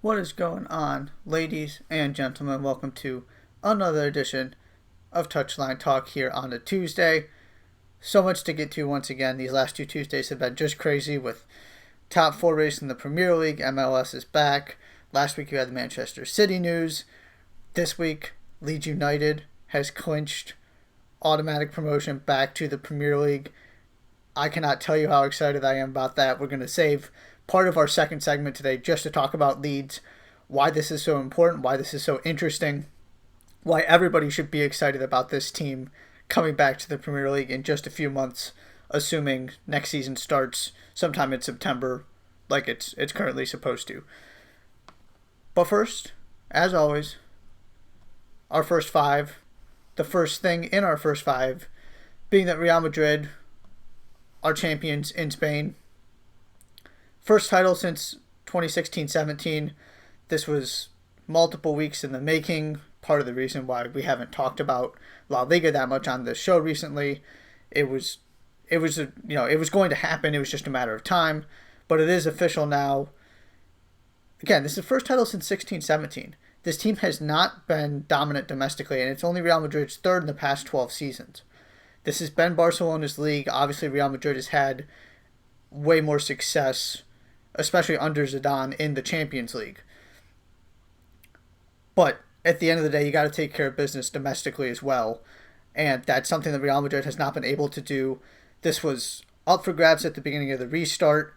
What is going on, ladies and gentlemen? Welcome to another edition of Touchline Talk here on a Tuesday. So much to get to once again. These last two Tuesdays have been just crazy with top four race in the Premier League. MLS is back. Last week you had the Manchester City news. This week, Leeds United has clinched automatic promotion back to the Premier League. I cannot tell you how excited I am about that. We're going to save part of our second segment today just to talk about Leeds, why this is so important, why this is so interesting, why everybody should be excited about this team coming back to the Premier League in just a few months, assuming next season starts sometime in September like it's currently supposed to. But first, as always, our first five. The first thing in our first five being that Real Madrid are champions in Spain. First title since 2016-17. This was multiple weeks in the making. Part of the reason why we haven't talked about La Liga that much on this show recently. It was going to happen. It was just a matter of time. But it is official now. Again, this is the first title since 16-17. This team has not been dominant domestically, and it's only Real Madrid's third in the past 12 seasons. This has been Barcelona's league. Obviously, Real Madrid has had way more success, especially under Zidane, in the Champions League. But at the end of the day, you got to take care of business domestically as well. And that's something that Real Madrid has not been able to do. This was up for grabs at the beginning of the restart,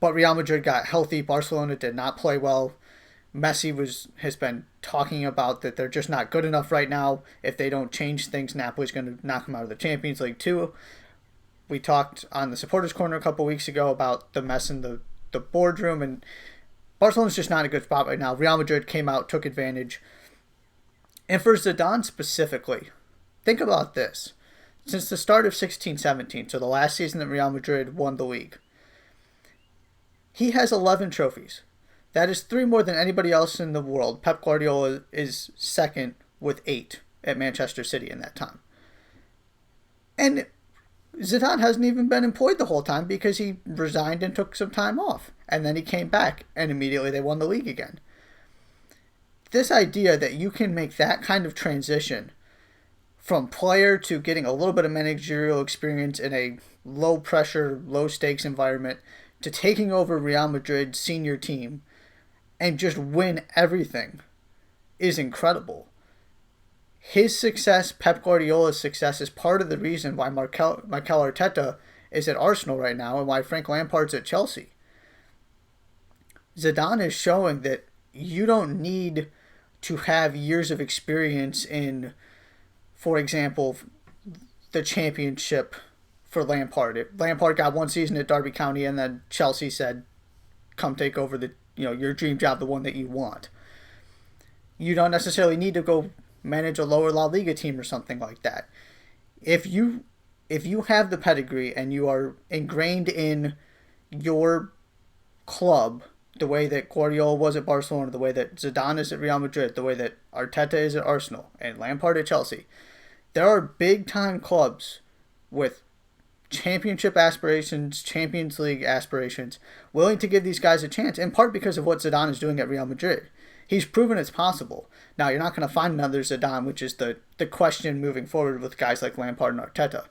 but Real Madrid got healthy. Barcelona did not play well. Messi has been talking about that they're just not good enough right now. If they don't change things, Napoli's going to knock them out of the Champions League too. We talked on the Supporters Corner a couple weeks ago about the mess in the boardroom, and Barcelona's just not in a good spot right now. Real Madrid came out, took advantage. And for Zidane specifically, think about this. Since the start of 16-17, so the last season that Real Madrid won the league, he has 11 trophies. That is 3 more than anybody else in the world. Pep Guardiola is second with 8 at Manchester City in that time. And Zidane hasn't even been employed the whole time because he resigned and took some time off. And then he came back and immediately they won the league again. This idea that you can make that kind of transition from player to getting a little bit of managerial experience in a low pressure, low stakes environment to taking over Real Madrid's senior team and just win everything is incredible. His success, Pep Guardiola's success, is part of the reason why Mikel Arteta is at Arsenal right now and why Frank Lampard's at Chelsea. Zidane is showing that you don't need to have years of experience in, for example, the championship for Lampard. Lampard got one season at Derby County and then Chelsea said, come take over your dream job, the one that you want. You don't necessarily need to go manage a lower La Liga team or something like that. If you have the pedigree and you are ingrained in your club the way that Guardiola was at Barcelona, the way that Zidane is at Real Madrid, the way that Arteta is at Arsenal, and Lampard at Chelsea, there are big-time clubs with championship aspirations, Champions League aspirations, willing to give these guys a chance, in part because of what Zidane is doing at Real Madrid. He's proven it's possible. Now, you're not going to find another Zidane, which is the question moving forward with guys like Lampard and Arteta.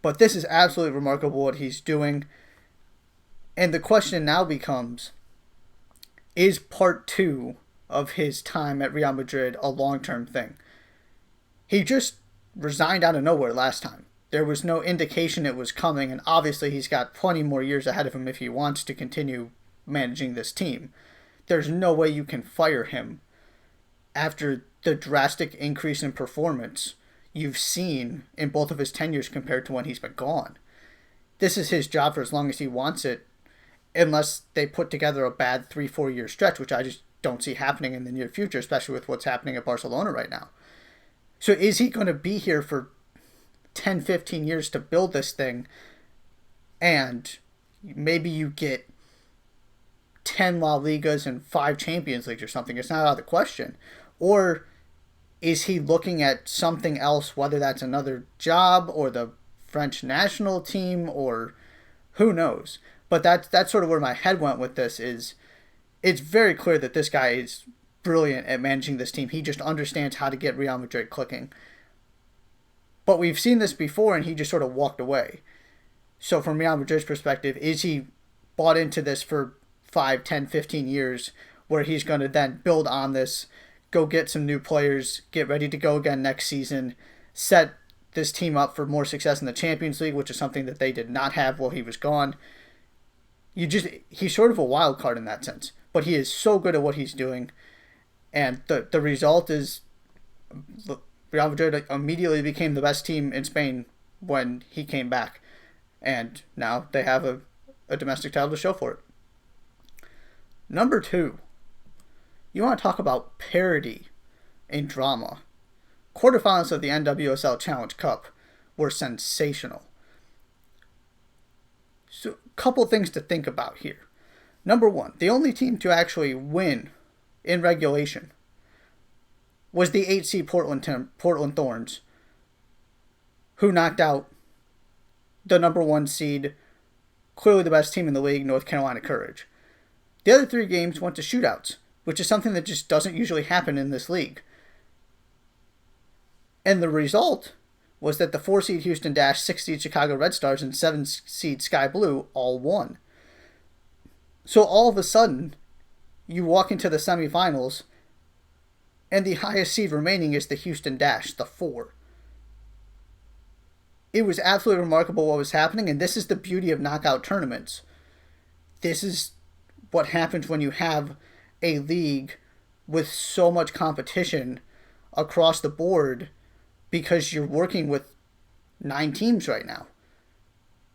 But this is absolutely remarkable what he's doing. And the question now becomes, is part 2 of his time at Real Madrid a long-term thing? He just resigned out of nowhere last time. There was no indication it was coming, and obviously he's got plenty more years ahead of him if he wants to continue managing this team. There's no way you can fire him after the drastic increase in performance you've seen in both of his tenures compared to when he's been gone. This is his job for as long as he wants it, unless they put together a bad 3-4 year stretch, which I just don't see happening in the near future, especially with what's happening at Barcelona right now. So is he going to be here for 10-15 years to build this thing, and maybe you get 10 La Ligas and 5 Champions Leagues or something? It's not out of the question. Or is he looking at something else, whether that's another job or the French national team or who knows? But that's sort of where my head went with this is it's very clear that this guy is brilliant at managing this team. He just understands how to get Real Madrid clicking. But we've seen this before, and he just sort of walked away. So from Real Madrid's perspective, is he bought into this for 5, 10, 15 years, where he's going to then build on this, go get some new players, get ready to go again next season, set this team up for more success in the Champions League, which is something that they did not have while he was gone. He's sort of a wild card in that sense, but he is so good at what he's doing, and the result is Real Madrid immediately became the best team in Spain when he came back, and now they have a domestic title to show for it. Number 2, you want to talk about parity and drama. Quarterfinals of the NWSL Challenge Cup were sensational. So, a couple things to think about here. Number 1, the only team to actually win in regulation was the 8 Portland Thorns, who knocked out the number 1 seed, clearly the best team in the league, North Carolina Courage. The other 3 games went to shootouts, which is something that just doesn't usually happen in this league. And the result was that the 4 seed Houston Dash, 6 seed Chicago Red Stars, and 7 seed Sky Blue all won. So all of a sudden, you walk into the semifinals, and the highest seed remaining is the Houston Dash, the 4. It was absolutely remarkable what was happening, and this is the beauty of knockout tournaments. This is what happens when you have a league with so much competition across the board, because you're working with 9 teams right now.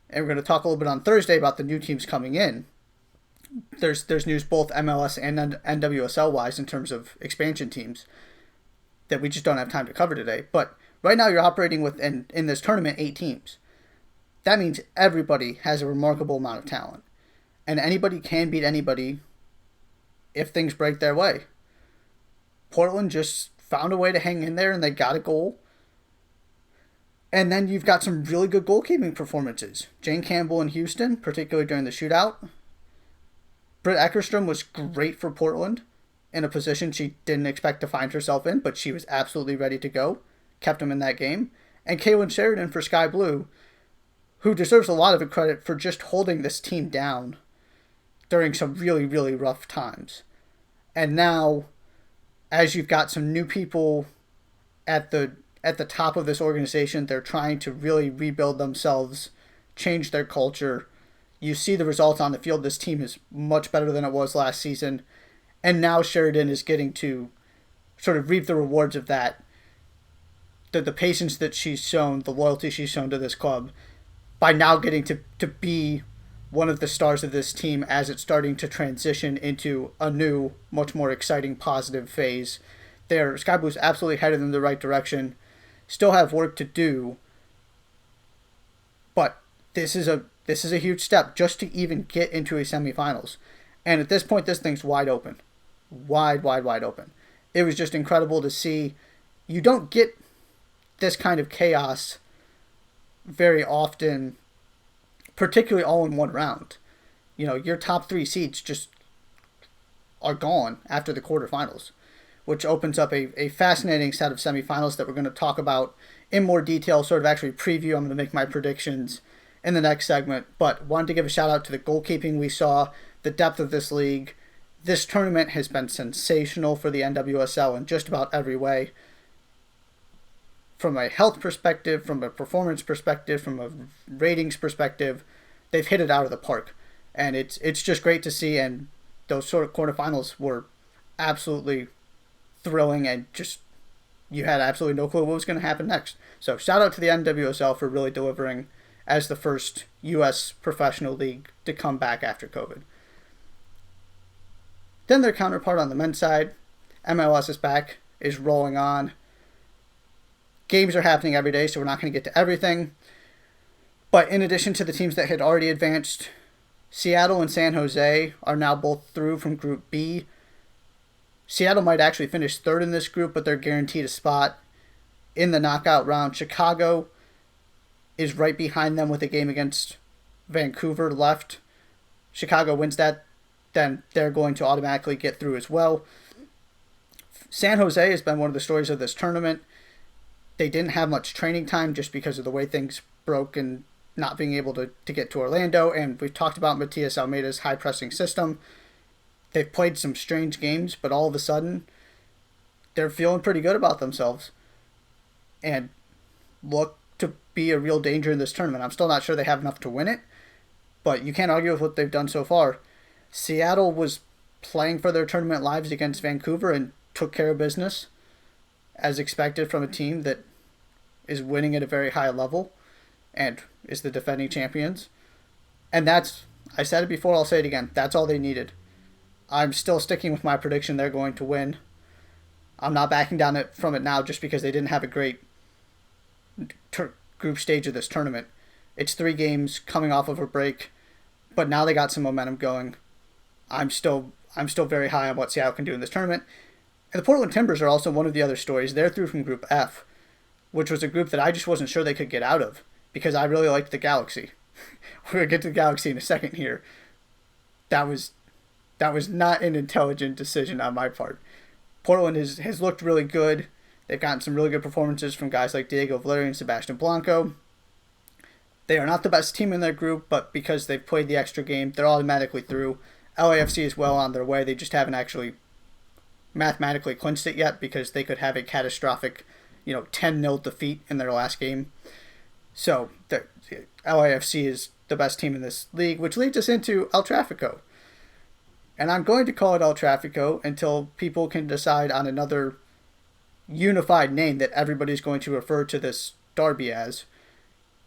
And we're going to talk a little bit on Thursday about the new teams coming in. There's news both MLS and NWSL wise in terms of expansion teams that we just don't have time to cover today. But right now you're operating with, in this tournament, 8 teams. That means everybody has a remarkable amount of talent. And anybody can beat anybody if things break their way. Portland just found a way to hang in there, and they got a goal. And then you've got some really good goalkeeping performances. Jane Campbell in Houston, particularly during the shootout. Britt Eckerstrom was great for Portland in a position she didn't expect to find herself in, but she was absolutely ready to go. Kept him in that game. And Kaylin Sheridan for Sky Blue, who deserves a lot of credit for just holding this team down during some really, really rough times. And now, as you've got some new people at the top of this organization, they're trying to really rebuild themselves, change their culture. You see the results on the field. This team is much better than it was last season. And now Sheridan is getting to sort of reap the rewards of that. The patience that she's shown, the loyalty she's shown to this club, by now getting to be one of the stars of this team as it's starting to transition into a new, much more exciting, positive phase. Sky Blue's absolutely headed in the right direction. Still have work to do, but this is a huge step just to even get into a semifinals. And at this point, this thing's wide open. Wide open. It was just incredible to see. You don't get this kind of chaos very often, particularly all in one round. Your top 3 seeds just are gone after the quarterfinals, which opens up a fascinating set of semifinals that we're going to talk about in more detail, sort of actually preview. I'm going to make my predictions in the next segment, but wanted to give a shout out to the goalkeeping we saw, the depth of this league. This tournament has been sensational for the NWSL in just about every way. From a health perspective, from a performance perspective, from a ratings perspective, they've hit it out of the park. And it's just great to see, and those sort of quarterfinals were absolutely thrilling, and just you had absolutely no clue what was going to happen next. So shout out to the NWSL for really delivering as the first U.S. professional league to come back after COVID. Then their counterpart on the men's side, MLS is back, is rolling on. Games are happening every day, so we're not going to get to everything. But in addition to the teams that had already advanced, Seattle and San Jose are now both through from Group B. Seattle might actually finish 3rd in this group, but they're guaranteed a spot in the knockout round. Chicago is right behind them with a game against Vancouver left. Chicago wins that, then they're going to automatically get through as well. San Jose has been one of the stories of this tournament. They didn't have much training time just because of the way things broke and not being able to get to Orlando. And we've talked about Matias Almeida's high-pressing system. They've played some strange games, but all of a sudden, they're feeling pretty good about themselves and look to be a real danger in this tournament. I'm still not sure they have enough to win it, but you can't argue with what they've done so far. Seattle was playing for their tournament lives against Vancouver and took care of business, as expected from a team that is winning at a very high level and is the defending champions. And that's, I said it before, I'll say it again, that's all they needed. I'm still sticking with my prediction they're going to win. I'm not backing down from it now just because they didn't have a great group stage of this tournament. It's 3 games coming off of a break, but now they got some momentum going. I'm still very high on what Seattle can do in this tournament. And the Portland Timbers are also one of the other stories. They're through from Group F, which was a group that I just wasn't sure they could get out of because I really liked the Galaxy. We're going to get to the Galaxy in a second here. That was not an intelligent decision on my part. Portland has looked really good. They've gotten some really good performances from guys like Diego Valeri and Sebastian Blanco. They are not the best team in their group, but because they've played the extra game, they're automatically through. LAFC is well on their way. They just haven't actually mathematically clinched it yet because they could have a catastrophic 10-0 defeat in their last game. So the LAFC is the best team in this league, which leads us into El Tráfico. And I'm going to call it El Tráfico until people can decide on another unified name that everybody's going to refer to this derby as.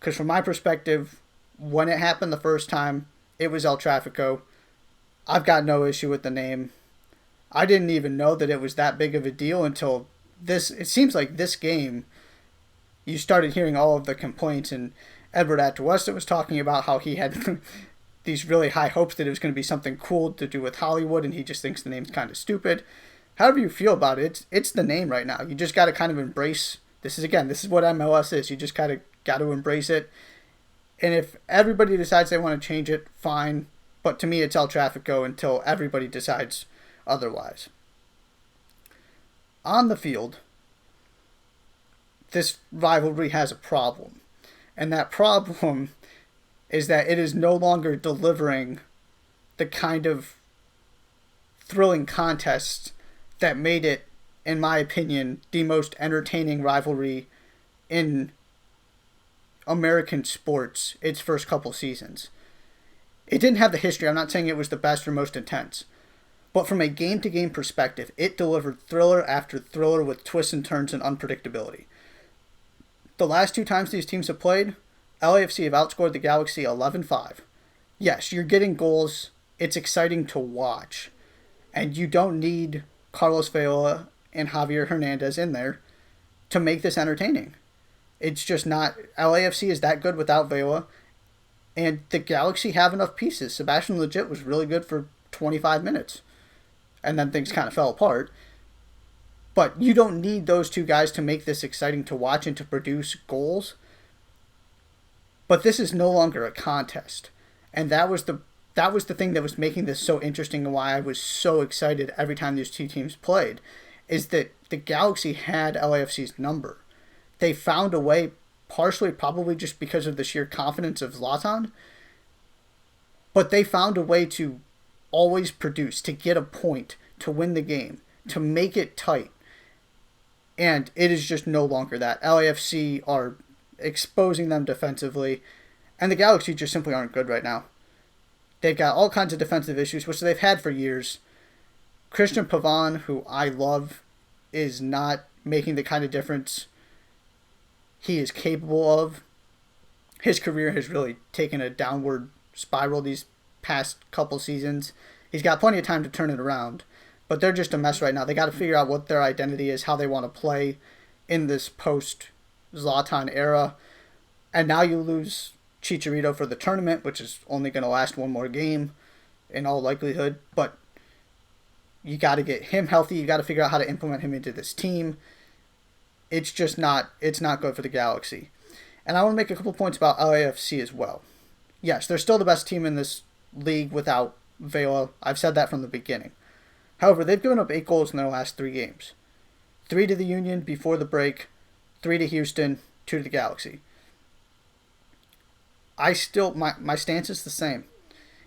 Because from my perspective, when it happened the first time, it was El Tráfico. I've got no issue with the name. I didn't even know that it was that big of a deal until this. It seems like this game, you started hearing all of the complaints, and Edward Atuesta was talking about how he had these really high hopes that it was going to be something cool to do with Hollywood, and he just thinks the name's kind of stupid. However you feel about it, it's the name right now. You just got to kind of embrace, this is what MLS is. You just kind of got to embrace it. And if everybody decides they want to change it, fine. But to me, it's El Tráfico until everybody decides otherwise. On the field, this rivalry has a problem. And that problem is that it is no longer delivering the kind of thrilling contests that made it, in my opinion, the most entertaining rivalry in American sports its first couple seasons. It didn't have the history. I'm not saying it was the best or most intense. But from a game-to-game perspective, it delivered thriller after thriller with twists and turns and unpredictability. The last 2 times these teams have played, LAFC have outscored the Galaxy 11-5. Yes, you're getting goals. It's exciting to watch. And you don't need Carlos Vela and Javier Hernandez in there to make this entertaining. It's just not. LAFC is that good without Vela. And the Galaxy have enough pieces. Sebastian Legit was really good for 25 minutes. And then things kind of fell apart. But you don't need those 2 guys to make this exciting to watch and to produce goals. But this is no longer a contest. And that was the thing that was making this so interesting and why I was so excited every time these 2 teams played, is that the Galaxy had LAFC's number. They found a way, partially probably just because of the sheer confidence of Zlatan, but they found a way to always produce, to get a point, to win the game, to make it tight. And it is just no longer that. LAFC are exposing them defensively, and the Galaxy just simply aren't good right now. They've got all kinds of defensive issues, which they've had for years. Christian Pavon, who I love, is not making the kind of difference he is capable of. His career has really taken a downward spiral these past couple seasons. He's got plenty of time to turn it around, but they're just a mess right now. They got to figure out what their identity is, how they want to play in this post-Zlatan era. And now you lose Chicharito for the tournament, which is only going to last 1 more game in all likelihood, but you got to get him healthy. You got to figure out how to implement him into this team. It's just not good for the Galaxy. And I want to make a couple points about LAFC as well. Yes, they're still the best team in this league without Vela. I've said that from the beginning. However, they've given up 8 goals in their last 3 games. 3 to the Union before the break, 3 to Houston, 2 to the Galaxy. My stance is the same.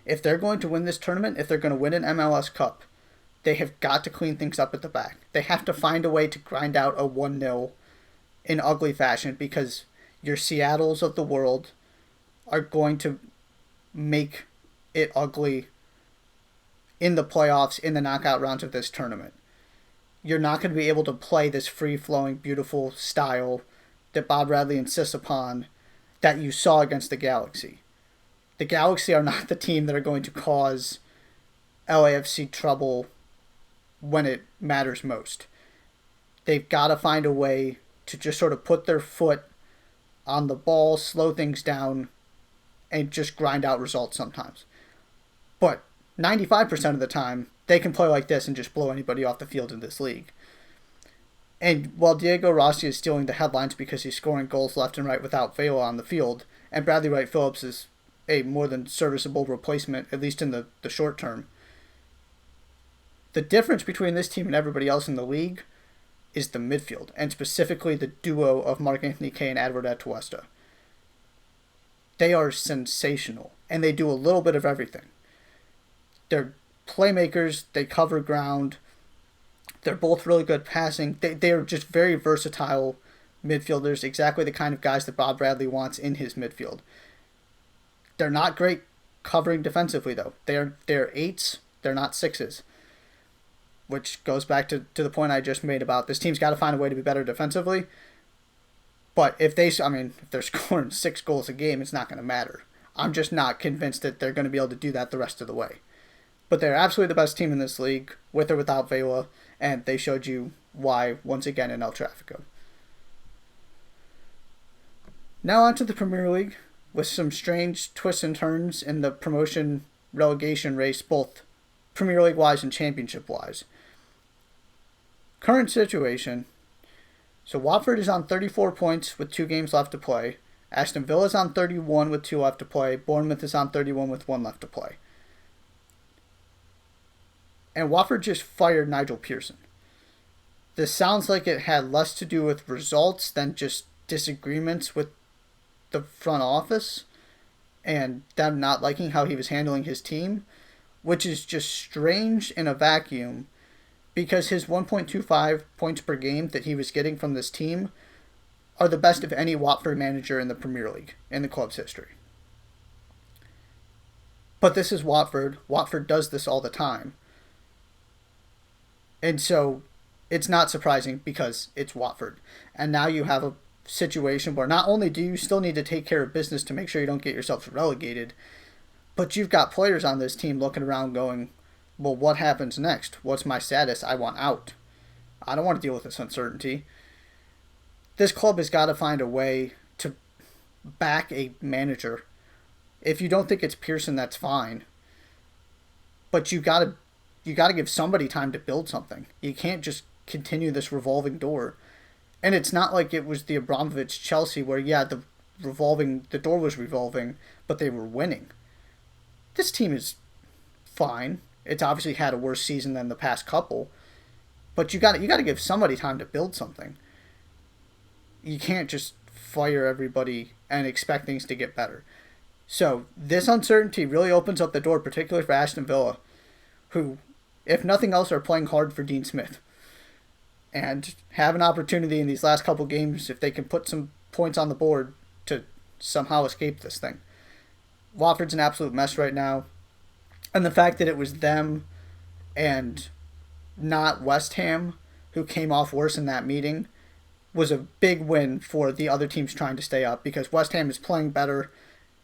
If they're going to win this tournament, if they're going to win an MLS Cup, they have got to clean things up at the back. They have to find a way to grind out a 1-0 in ugly fashion, because your Seattles of the world are going to make it ugly in the playoffs, in the knockout rounds of this tournament. You're not going to be able to play this free-flowing, beautiful style that Bob Bradley insists upon that you saw against the Galaxy. The Galaxy are not the team that are going to cause LAFC trouble when it matters most. They've got to find a way to just sort of put their foot on the ball, slow things down, and just grind out results sometimes. But 95% of the time, they can play like this and just blow anybody off the field in this league. And while Diego Rossi is stealing the headlines because he's scoring goals left and right without Vela on the field, and Bradley Wright Phillips is a more than serviceable replacement, at least in the short term, the difference between this team and everybody else in the league is the midfield, and specifically the duo of Mark-Anthony Kaye and Edward Atuesta. They are sensational, and they do a little bit of everything. They're playmakers, they cover ground, they're both really good passing. They are just very versatile midfielders, exactly the kind of guys that Bob Bradley wants in his midfield. They're not great covering defensively, though. They're 8s, they're not 6s. Which goes back to the point I just made about this team's got to find a way to be better defensively. But if they're scoring 6 goals a game, it's not going to matter. I'm just not convinced that they're going to be able to do that the rest of the way. But they're absolutely the best team in this league, with or without Vela, and they showed you why once again in El Tráfico. Now on to the Premier League, with some strange twists and turns in the promotion relegation race, both Premier League-wise and Championship-wise. Current situation. So Watford is on 34 points with 2 games left to play. Aston Villa is on 31 with 2 left to play. Bournemouth is on 31 with 1 left to play. And Watford just fired Nigel Pearson. This sounds like it had less to do with results than just disagreements with the front office and them not liking how he was handling his team, which is just strange in a vacuum because his 1.25 points per game that he was getting from this team are the best of any Watford manager in the Premier League in the club's history. But this is Watford. Watford does this all the time. And so it's not surprising because it's Watford. And now you have a situation where not only do you still need to take care of business to make sure you don't get yourself relegated, but you've got players on this team looking around going, well, what happens next? What's my status? I want out. I don't want to deal with this uncertainty. This club has got to find a way to back a manager. If you don't think it's Pearson, that's fine. But you got to give somebody time to build something. You can't just continue this revolving door. And it's not like it was the Abramovich Chelsea where, yeah, the door was revolving, but they were winning. This team is fine. It's obviously had a worse season than the past couple, but you got to give somebody time to build something. You can't just fire everybody and expect things to get better. So this uncertainty really opens up the door, particularly for Aston Villa, who, if nothing else, are playing hard for Dean Smith and have an opportunity in these last couple games, if they can put some points on the board, to somehow escape this thing. Watford's an absolute mess right now. And the fact that it was them and not West Ham who came off worse in that meeting was a big win for the other teams trying to stay up, because West Ham is playing better.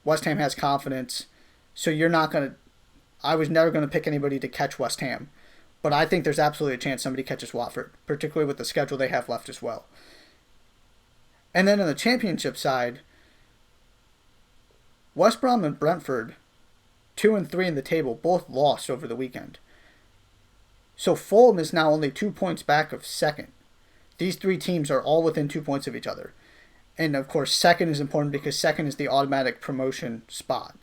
West Ham has confidence. So I was never going to pick anybody to catch West Ham. But I think there's absolutely a chance somebody catches Watford, particularly with the schedule they have left as well. And then on the Championship side, West Brom and Brentford, 2 and 3 in the table, both lost over the weekend. So Fulham is now only 2 points back of second. These 3 teams are all within 2 points of each other. And of course, second is important because second is the automatic promotion spot.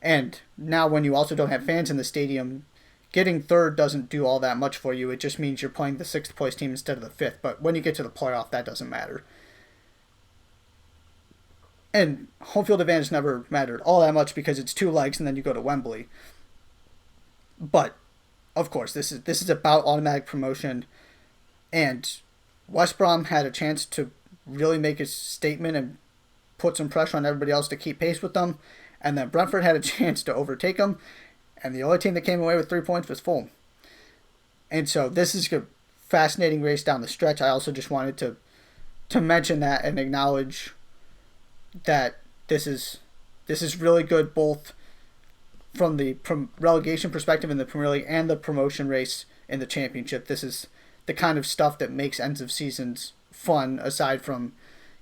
And now when you also don't have fans in the stadium, getting third doesn't do all that much for you. It just means you're playing the sixth place team instead of the fifth. But when you get to the playoff, that doesn't matter. And home field advantage never mattered all that much because it's 2 legs and then you go to Wembley. But, of course, this is about automatic promotion. And West Brom had a chance to really make a statement and put some pressure on everybody else to keep pace with them. And then Brentford had a chance to overtake them. And the only team that came away with 3 points was Fulham. And so this is a fascinating race down the stretch. I also just wanted to mention that and acknowledge that this is really good both from the relegation perspective in the Premier League and the promotion race in the Championship. This is the kind of stuff that makes ends of seasons fun, aside from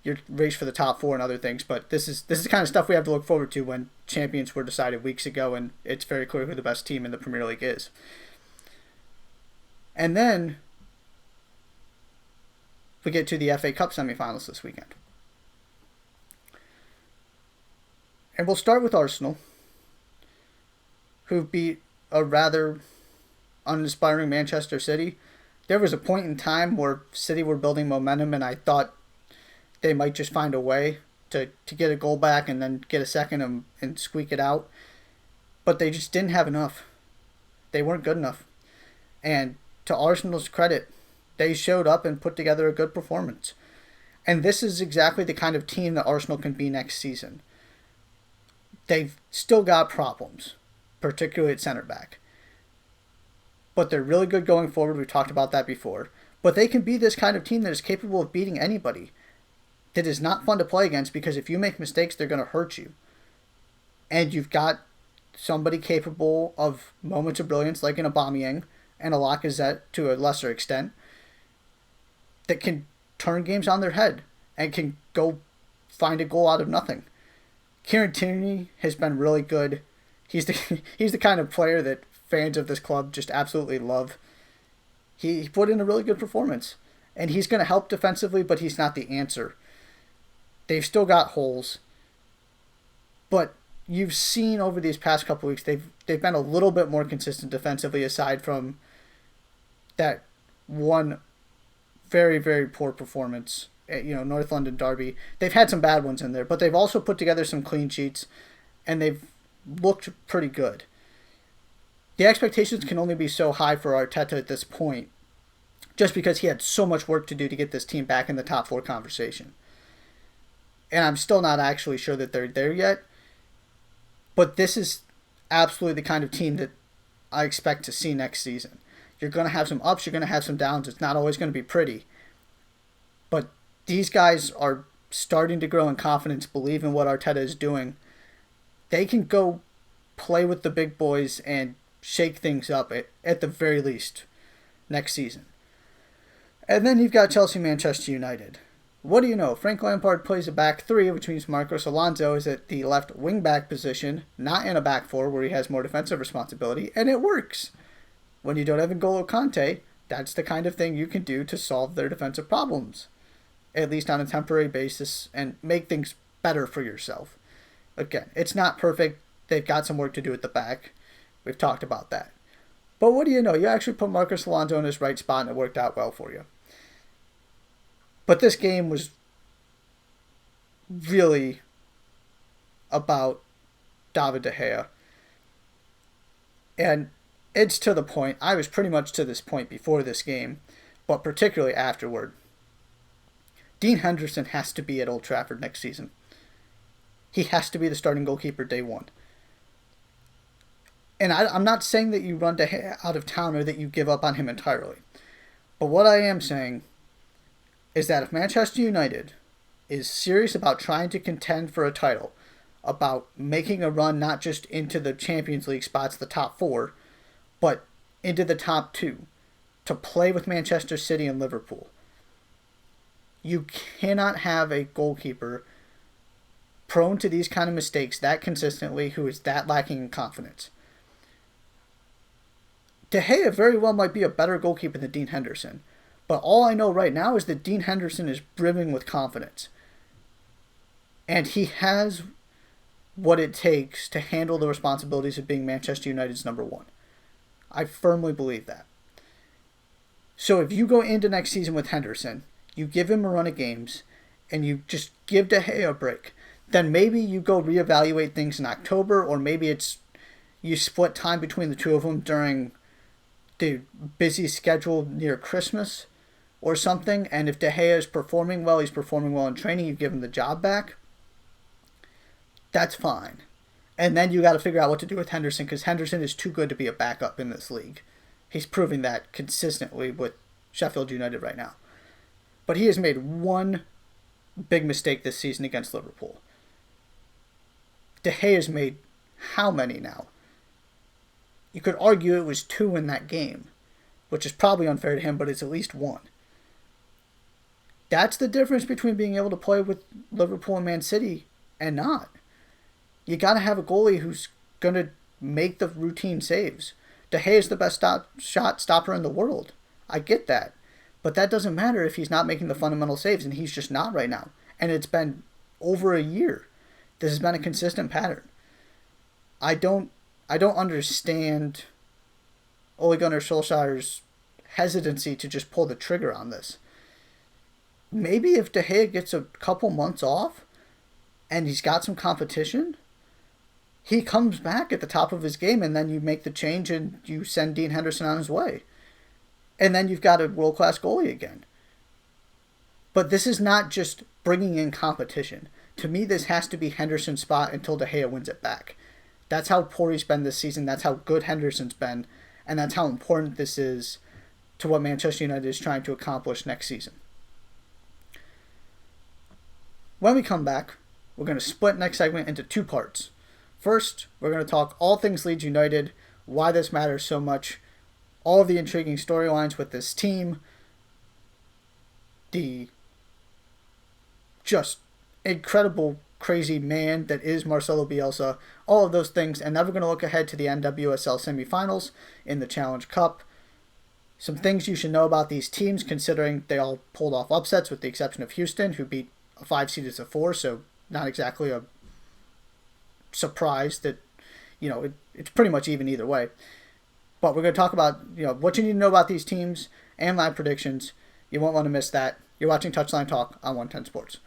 your race for the top 4 and other things. But this is the kind of stuff we have to look forward to when champions were decided weeks ago, and it's very clear who the best team in the Premier League is. And then we get to the FA Cup semifinals this weekend. And we'll start with Arsenal, who beat a rather uninspiring Manchester City. There was a point in time where City were building momentum, and I thought they might just find a way to get a goal back and then get a second and squeak it out. But they just didn't have enough. They weren't good enough. And to Arsenal's credit, they showed up and put together a good performance. And this is exactly the kind of team that Arsenal can be next season. They've still got problems, particularly at center back. But they're really good going forward. We've talked about that before. But they can be this kind of team that is capable of beating anybody. That is not fun to play against, because if you make mistakes, they're going to hurt you. And you've got somebody capable of moments of brilliance like an Aubameyang and a Lacazette to a lesser extent that can turn games on their head and can go find a goal out of nothing. Kieran Tierney has been really good. He's the kind of player that fans of this club just absolutely love. He put in a really good performance. And he's going to help defensively, but he's not the answer. They've still got holes. But you've seen over these past couple weeks, they've been a little bit more consistent defensively, aside from that one very, very poor performance at, North London Derby. They've had some bad ones in there, but they've also put together some clean sheets, and they've looked pretty good. The expectations can only be so high for Arteta at this point, just because he had so much work to do to get this team back in the top 4 conversation. And I'm still not actually sure that they're there yet, but this is absolutely the kind of team that I expect to see next season. You're going to have some ups, you're going to have some downs. It's not always going to be pretty. But these guys are starting to grow in confidence, believe in what Arteta is doing. They can go play with the big boys and shake things up at the very least next season. And then you've got Chelsea, Manchester United. What do you know? Frank Lampard plays a back 3, which means Marcos Alonso is at the left wing-back position, not in a back 4 where he has more defensive responsibility, and it works. When you don't have N'Golo Kante, that's the kind of thing you can do to solve their defensive problems, at least on a temporary basis, and make things better for yourself. Again, it's not perfect. They've got some work to do at the back. We've talked about that. But what do you know? You actually put Marcos Alonso in his right spot, and it worked out well for you. But this game was really about David De Gea. And it's to the point. I was pretty much to this point before this game, but particularly afterward. Dean Henderson has to be at Old Trafford next season. He has to be the starting goalkeeper day one. And I'm not saying that you run De Gea out of town or that you give up on him entirely. But what I am saying is that if Manchester United is serious about trying to contend for a title, about making a run not just into the Champions League spots, the top 4, but into the top 2, to play with Manchester City and Liverpool, you cannot have a goalkeeper prone to these kind of mistakes that consistently, who is that lacking in confidence. De Gea very well might be a better goalkeeper than Dean Henderson, but all I know right now is that Dean Henderson is brimming with confidence. And he has what it takes to handle the responsibilities of being Manchester United's number one. I firmly believe that. So if you go into next season with Henderson, you give him a run of games, and you just give De Gea a break, then maybe you go reevaluate things in October, or maybe it's you split time between the two of them during the busy schedule near Christmas or something. And if De Gea is performing well, he's performing well in training, you give him the job back. That's fine. And then you got to figure out what to do with Henderson, because Henderson is too good to be a backup in this league. He's proving that consistently with Sheffield United right now. But he has made one big mistake this season against Liverpool. De Gea has made how many now? You could argue it was 2 in that game, which is probably unfair to him, but it's at least 1. That's the difference between being able to play with Liverpool and Man City and not. You got to have a goalie who's going to make the routine saves. De Gea is the best shot stopper in the world. I get that. But that doesn't matter if he's not making the fundamental saves, and he's just not right now. And it's been over a year. This has been a consistent pattern. I don't understand Ole Gunnar Solskjaer's hesitancy to just pull the trigger on this. Maybe if De Gea gets a couple months off and he's got some competition, he comes back at the top of his game, and then you make the change and you send Dean Henderson on his way. And then you've got a world-class goalie again. But this is not just bringing in competition. To me, this has to be Henderson's spot until De Gea wins it back. That's how poor he's been this season. That's how good Henderson's been. And that's how important this is to what Manchester United is trying to accomplish next season. When we come back, we're going to split next segment into 2 parts. First, we're going to talk all things Leeds United, why this matters so much, all of the intriguing storylines with this team, the just incredible, crazy man that is Marcelo Bielsa, all of those things, and then we're going to look ahead to the NWSL semifinals in the Challenge Cup. Some things you should know about these teams, considering they all pulled off upsets with the exception of Houston, who beat a 5 seed as a 4, so not exactly a surprise that, it's pretty much even either way. But we're going to talk about, what you need to know about these teams and live predictions. You won't want to miss that. You're watching Touchline Talk on 110 Sports.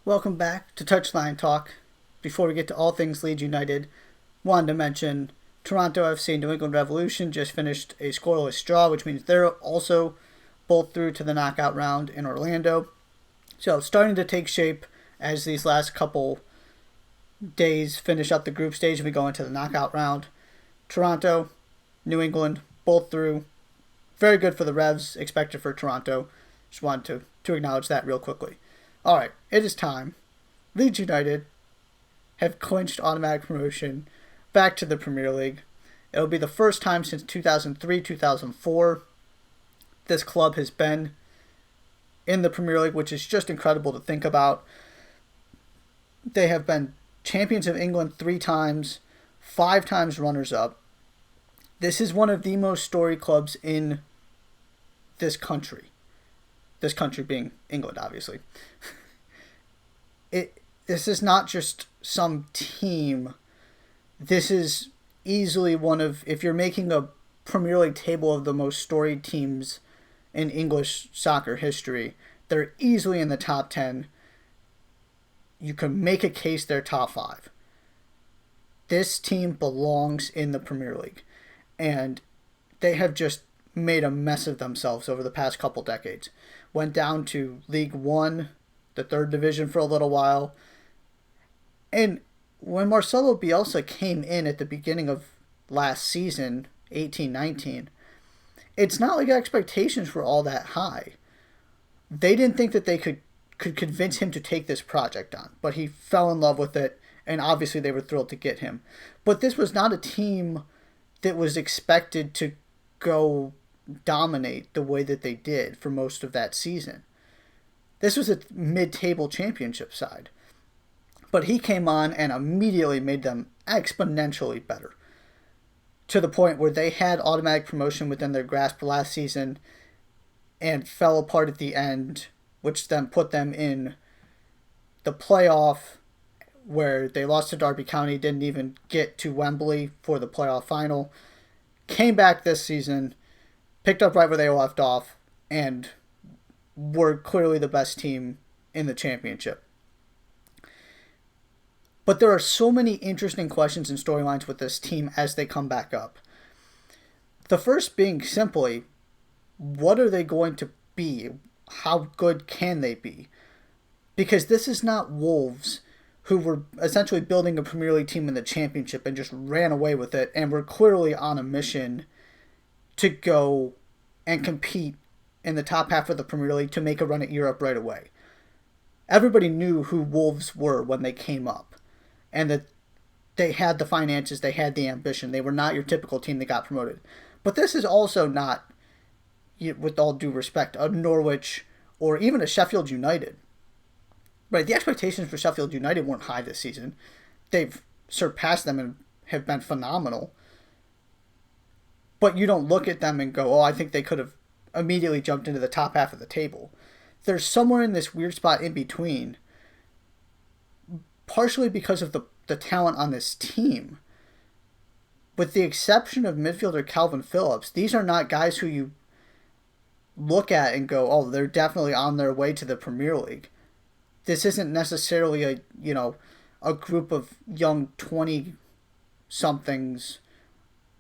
Welcome back to Touchline Talk. Before we get to all things Leeds United, wanted to mention Toronto FC and New England Revolution just finished a scoreless draw, which means they're also both through to the knockout round in Orlando. So starting to take shape as these last couple days finish up the group stage and we go into the knockout round. Toronto, New England, both through. Very good for the Revs, expected for Toronto. Just wanted to acknowledge that real quickly. All right, it is time. Leeds United have clinched automatic promotion back to the Premier League. It'll be the first time since 2003-2004 this club has been in the Premier League, which is just incredible to think about. They have been champions of England 3 times, 5 times runners-up. This is one of the most storied clubs in this country. This country being England, obviously. This is not just some team. This is easily one of, if you're making a Premier League table of the most storied teams in English soccer history, they're easily in the top 10. You can make a case they're top 5. This team belongs in the Premier League. And they have just made a mess of themselves over the past couple decades. Went down to League One, the 3rd division for a little while. And when Marcelo Bielsa came in at the beginning of last season, 18-19, it's not like expectations were all that high. They didn't think that they could convince him to take this project on, but he fell in love with it, and obviously they were thrilled to get him. But this was not a team that was expected to go dominate the way that they did for most of that season. This was a mid-table championship side. But he came on and immediately made them exponentially better, to the point where they had automatic promotion within their grasp last season and fell apart at the end, which then put them in the playoff, where they lost to Derby County, didn't even get to Wembley for the playoff final. Came back this season, picked up right where they left off, and were clearly the best team in the championship. But there are so many interesting questions and storylines with this team as they come back up. The first being simply, what are they going to be? How good can they be? Because this is not Wolves, who were essentially building a Premier League team in the championship and just ran away with it and were clearly on a mission to go and compete in the top half of the Premier League to make a run at Europe right away. Everybody knew who Wolves were when they came up, and that they had the finances, they had the ambition. They were not your typical team that got promoted. But this is also not, with all due respect, a Norwich or even a Sheffield United. Right, the expectations for Sheffield United weren't high this season. They've surpassed them and have been phenomenal. But you don't look at them and go, oh, I think they could have immediately jumped into the top half of the table. They're somewhere in this weird spot in between, partially because of the talent on this team. With the exception of midfielder Calvin Phillips, these are not guys who you look at and go, oh, they're definitely on their way to the Premier League. This isn't necessarily a group of young 20-somethings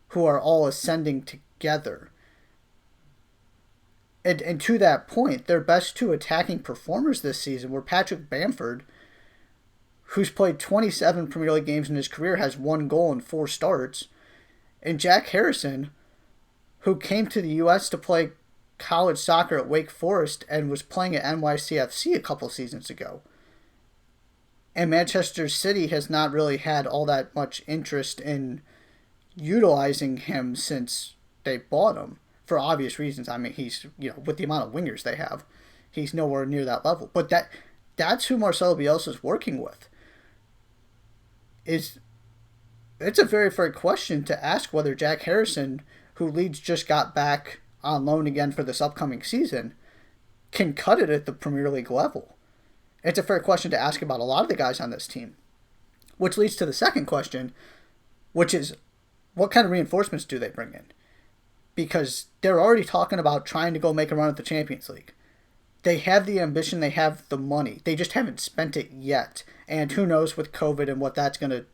who are all ascending together. And to that point, their best 2 attacking performers this season were Patrick Bamford, who's played 27 Premier League games in his career, has 1 goal and 4 starts, and Jack Harrison, who came to the U.S. to play college soccer at Wake Forest and was playing at NYCFC a couple seasons ago. And Manchester City has not really had all that much interest in utilizing him since they bought him, for obvious reasons. I mean, he's, with the amount of wingers they have, he's nowhere near that level. But that's who Marcelo Bielsa is working with. It's a very fair question to ask whether Jack Harrison, who Leeds just got back on loan again for this upcoming season, can cut it at the Premier League level. It's a fair question to ask about a lot of the guys on this team. Which leads to the second question, which is, what kind of reinforcements do they bring in? Because they're already talking about trying to go make a run at the Champions League. they have the ambition, they have the money. They just haven't spent it yet. And who knows with COVID and what that's going to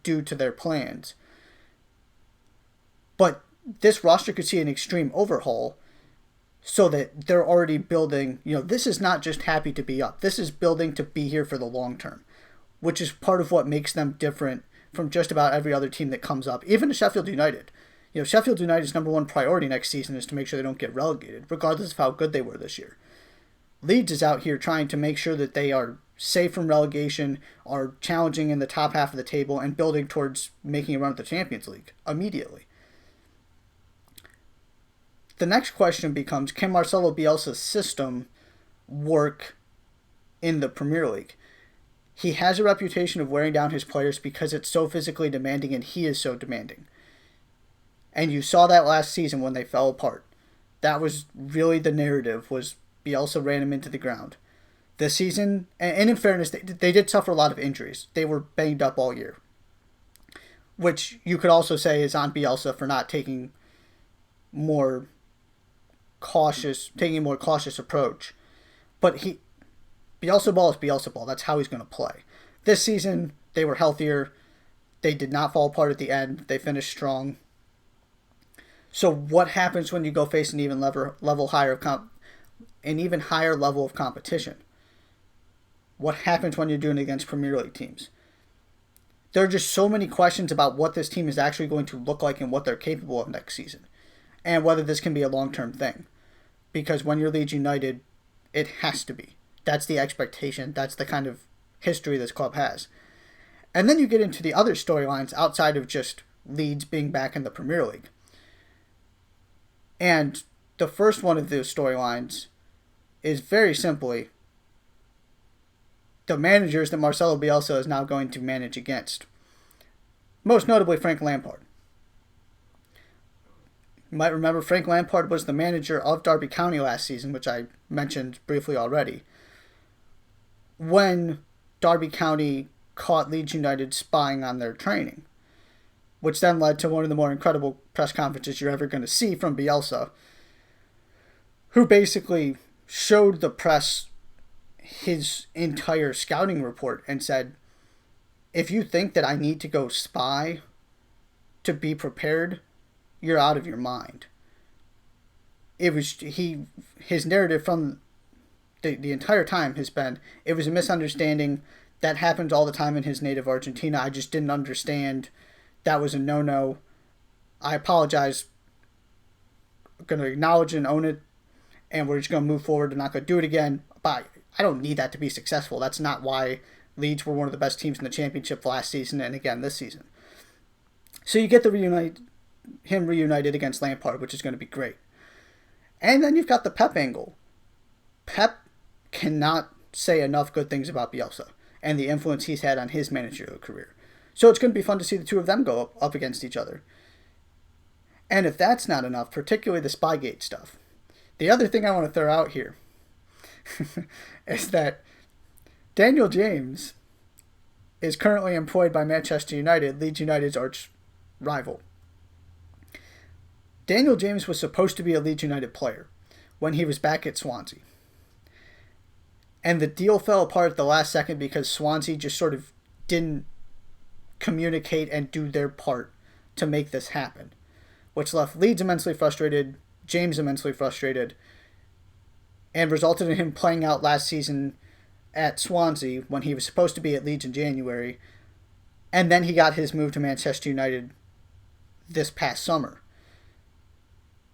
do to their plans. But this roster could see an extreme overhaul so that they're already building, this is not just happy to be up. This is building to be here for the long term, which is part of what makes them different from just about every other team that comes up, even to Sheffield United. Sheffield United's number one priority next season is to make sure they don't get relegated, regardless of how good they were this year. Leeds is out here trying to make sure that they are safe from relegation, are challenging in the top half of the table, and building towards making a run at the Champions League immediately. The next question becomes, can Marcelo Bielsa's system work in the Premier League? He has a reputation of wearing down his players because it's so physically demanding and he is so demanding. And you saw that last season when they fell apart. That was really the narrative, was Bielsa ran him into the ground. This season, and in fairness, they did suffer a lot of injuries. They were banged up all year. Which you could also say is on Bielsa for not taking a more cautious approach. But Bielsa ball is Bielsa ball. That's how he's going to play. This season, they were healthier. They did not fall apart at the end. They finished strong. So what happens when you go face an even higher level of competition? What happens when you're doing it against Premier League teams? There are just so many questions about what this team is actually going to look like and what they're capable of next season, and whether this can be a long-term thing. Because when you're Leeds United, it has to be. That's the expectation. That's the kind of history this club has. And then you get into the other storylines outside of just Leeds being back in the Premier League. And the first one of those storylines is very simply the managers that Marcelo Bielsa is now going to manage against. Most notably Frank Lampard. You might remember Frank Lampard was the manager of Derby County last season, which I mentioned briefly already. When Derby County caught Leeds United spying on their training, which then led to one of the more incredible press conferences you're ever going to see from Bielsa, who basically showed the press his entire scouting report and said, if you think that I need to go spy to be prepared, you're out of your mind. His narrative from the entire time has been, it was a misunderstanding. That happens all the time in his native Argentina. I just didn't understand. That was a no-no. I apologize. I'm going to acknowledge and own it, and we're just going to move forward and not going to do it again. But I don't need that to be successful. That's not why Leeds were one of the best teams in the championship last season and again this season. So you get him reunited against Lampard, which is going to be great. And then you've got the Pep angle. Pep cannot say enough good things about Bielsa and the influence he's had on his managerial career. So it's going to be fun to see the two of them go up against each other. And if that's not enough, particularly the Spygate stuff, the other thing I want to throw out here is that Daniel James is currently employed by Manchester United, Leeds United's arch rival. Daniel James was supposed to be a Leeds United player when he was back at Swansea. And the deal fell apart at the last second because Swansea just sort of didn't communicate and do their part to make this happen, which left Leeds immensely frustrated, James immensely frustrated, and resulted in him playing out last season at Swansea when he was supposed to be at Leeds in January, and then he got his move to Manchester United this past summer.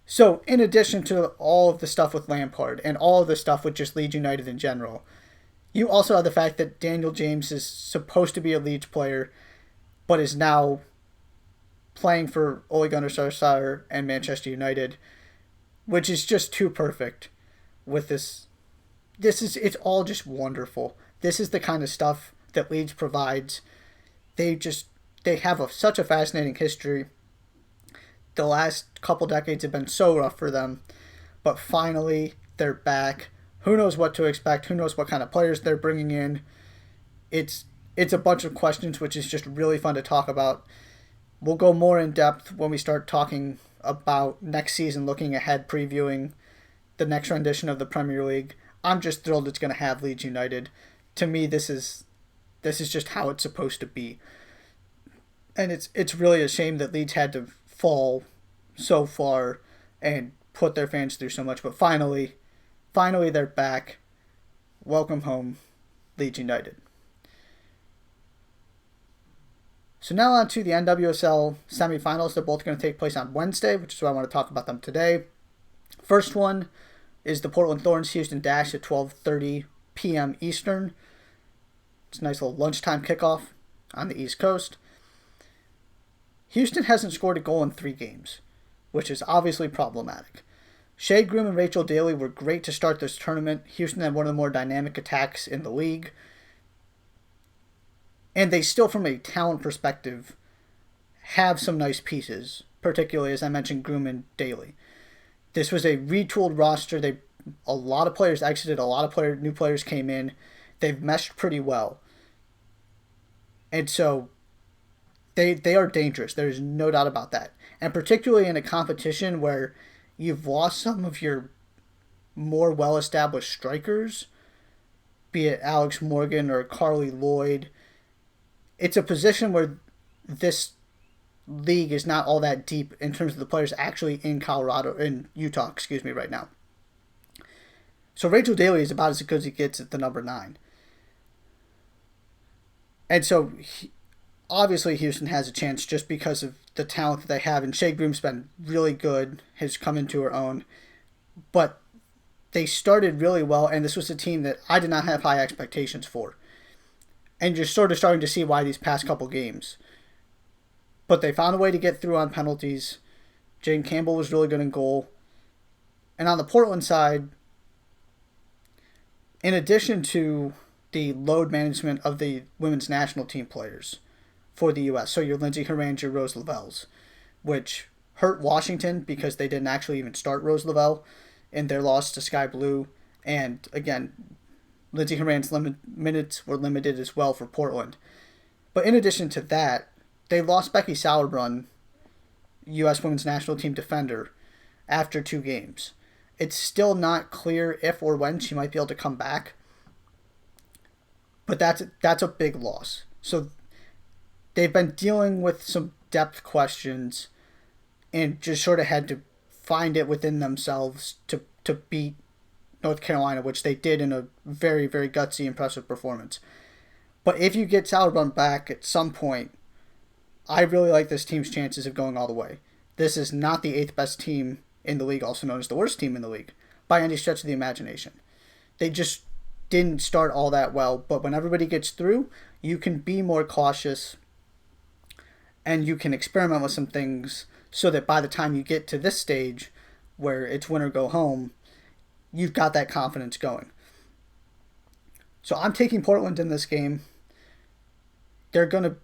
So, in addition to all of the stuff with Lampard and all of the stuff with just Leeds United in general, you also have the fact that Daniel James is supposed to be a Leeds player, but is now playing for Ole Gunnar Solskjaer and Manchester United, which is just too perfect with this. It's all just wonderful. This is the kind of stuff that Leeds provides. They have such a fascinating history. The last couple decades have been so rough for them, but finally they're back. Who knows what to expect? Who knows what kind of players they're bringing in? It's a bunch of questions, which is just really fun to talk about. We'll go more in depth when we start talking about next season, looking ahead, previewing the next rendition of the Premier League. I'm just thrilled it's going to have Leeds United. To me, this is just how it's supposed to be. And it's really a shame that Leeds had to fall so far and put their fans through so much. But finally they're back. Welcome home, Leeds United. So now on to the NWSL semifinals. They're both going to take place on Wednesday, which is why I want to talk about them today. First one is the Portland Thorns Houston Dash at 12:30 p.m. Eastern. It's a nice little lunchtime kickoff on the East Coast. Houston hasn't scored a goal in 3 games, which is obviously problematic. Shea Groom and Rachel Daly were great to start this tournament. Houston had one of the more dynamic attacks in the league. And they still, from a talent perspective, have some nice pieces, particularly, as I mentioned, Groom and Daly. This was a retooled roster. A lot of players exited, a lot of new players came in. They've meshed pretty well. And so they are dangerous. There's no doubt about that. And particularly in a competition where you've lost some of your more well-established strikers, be it Alex Morgan or Carly Lloyd. It's a position where this league is not all that deep in terms of the players actually in Utah, right now. So Rachel Daly is about as good as he gets at the number 9. And so, obviously, Houston has a chance just because of the talent that they have. And Shea Groom's been really good, has come into her own. But they started really well, and this was a team that I did not have high expectations for. And you're sort of starting to see why these past couple games. But they found a way to get through on penalties. Jane Campbell was really good in goal. And on the Portland side, in addition to the load management of the women's national team players for the U.S., so your Lindsay Horan's, your Rose Lavelle's, which hurt Washington because they didn't actually even start Rose Lavelle in their loss to Sky Blue. And again, Lindsay Horan's minutes were limited as well for Portland. But in addition to that, they lost Becky Sauerbrunn, U.S. women's national team defender, after 2 games. It's still not clear if or when she might be able to come back. But that's a big loss. So they've been dealing with some depth questions and just sort of had to find it within themselves to beat North Carolina, which they did in a very, very gutsy, impressive performance. But if you get Sauerbrunn back at some point, I really like this team's chances of going all the way. This is not the 8th best team in the league, also known as the worst team in the league, by any stretch of the imagination. They just didn't start all that well, but when everybody gets through, you can be more cautious and you can experiment with some things so that by the time you get to this stage where it's win or go home, you've got that confidence going. So I'm taking Portland in this game. They're going to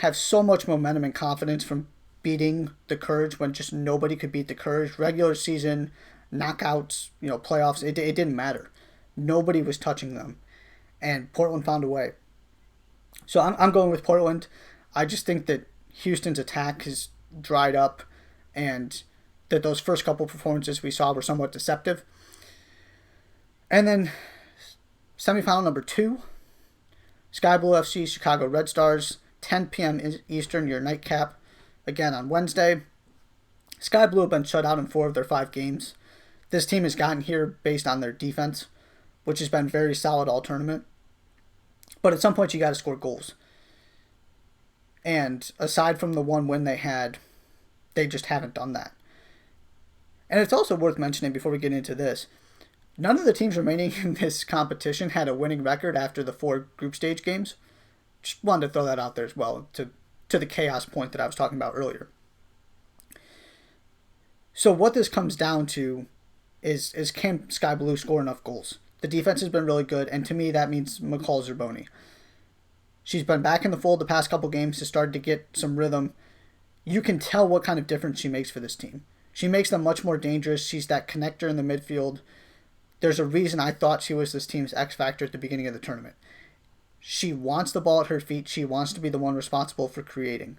have so much momentum and confidence from beating the Courage when just nobody could beat the Courage. Regular season, knockouts, playoffs, it didn't matter. Nobody was touching them. And Portland found a way. So I'm going with Portland. I just think that Houston's attack has dried up and that those first couple performances we saw were somewhat deceptive. And then semifinal number 2, Sky Blue FC, Chicago Red Stars, 10 p.m. Eastern, your nightcap, again on Wednesday. Sky Blue have been shut out in 4 of their 5 games. This team has gotten here based on their defense, which has been very solid all tournament. But at some point you got to score goals. And aside from the one win they had, they just haven't done that. And it's also worth mentioning before we get into this, none of the teams remaining in this competition had a winning record after the 4 group stage games. Just wanted to throw that out there as well to the chaos point that I was talking about earlier. So what this comes down to is can Sky Blue score enough goals? The defense has been really good, and to me that means McCall Zerboni. She's been back in the fold the past couple games to start to get some rhythm. You can tell what kind of difference she makes for this team. She makes them much more dangerous. She's that connector in the midfield. There's a reason I thought she was this team's X factor at the beginning of the tournament. She wants the ball at her feet. She wants to be the one responsible for creating.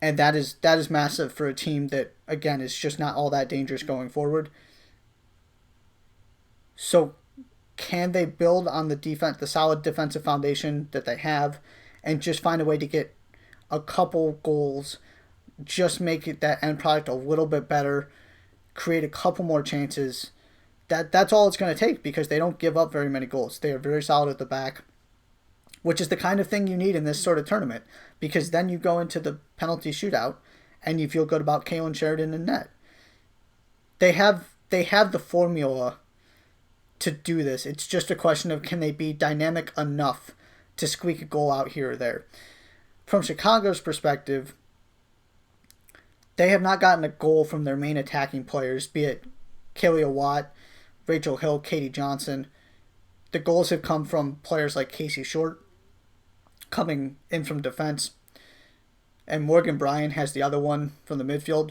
And that is massive for a team that, again, is just not all that dangerous going forward. So can they build on the solid defensive foundation that they have, and just find a way to get a couple goals, just make it that end product a little bit better, create a couple more chances. That's all it's going to take because they don't give up very many goals. They are very solid at the back, which is the kind of thing you need in this sort of tournament because then you go into the penalty shootout and you feel good about Kalen Sheridan in net. They have the formula to do this. It's just a question of can they be dynamic enough to squeak a goal out here or there. From Chicago's perspective, they have not gotten a goal from their main attacking players, be it Kalia Watt, Rachel Hill, Katie Johnson. The goals have come from players like Casey Short coming in from defense, and Morgan Bryan has the other one from the midfield.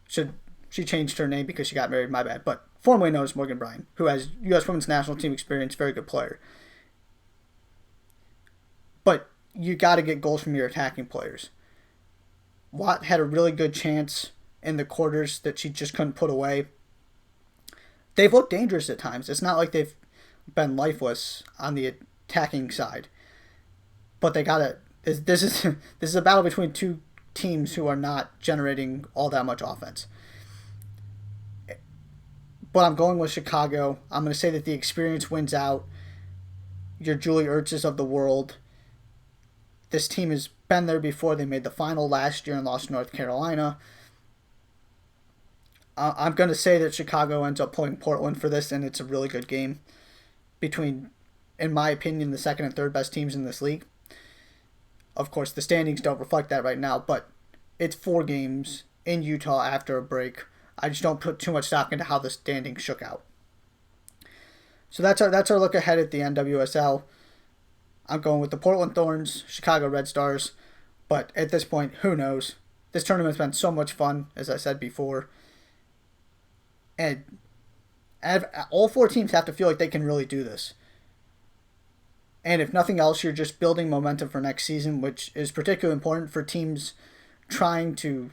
She changed her name because she got married, my bad, but formerly known as Morgan Bryan, who has U.S. Women's National Team experience, very good player. But you got to get goals from your attacking players. Watt had a really good chance in the quarters that she just couldn't put away. They've looked dangerous at times. It's not like they've been lifeless on the attacking side, but they got to. This is a battle between two teams who are not generating all that much offense. But I'm going with Chicago. I'm going to say that the experience wins out. Your Julie Ertzes of the world. This team has been there before. They made the final last year and lost to North Carolina. I'm going to say that Chicago ends up pulling Portland for this, and it's a really good game between, in my opinion, the second and third best teams in this league. Of course, the standings don't reflect that right now, but it's 4 games in Utah after a break. I just don't put too much stock into how the standings shook out. So that's our look ahead at the NWSL. I'm going with the Portland Thorns, Chicago Red Stars, but at this point, who knows? This tournament's been so much fun, as I said before, and all 4 teams have to feel like they can really do this. And if nothing else, you're just building momentum for next season, which is particularly important for teams trying to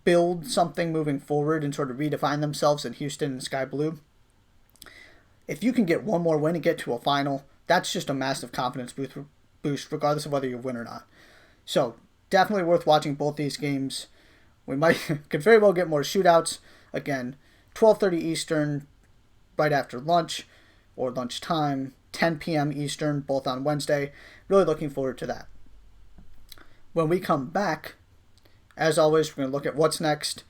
build something moving forward and sort of redefine themselves in Houston and Sky Blue. If you can get one more win and get to a final, that's just a massive confidence boost, regardless of whether you win or not. So definitely worth watching both these games. We could very well get more shootouts. Again, 12:30 Eastern, right after lunch or lunchtime, 10 p.m. Eastern, both on Wednesday. Really looking forward to that. When we come back, as always, we're going to look at what's next.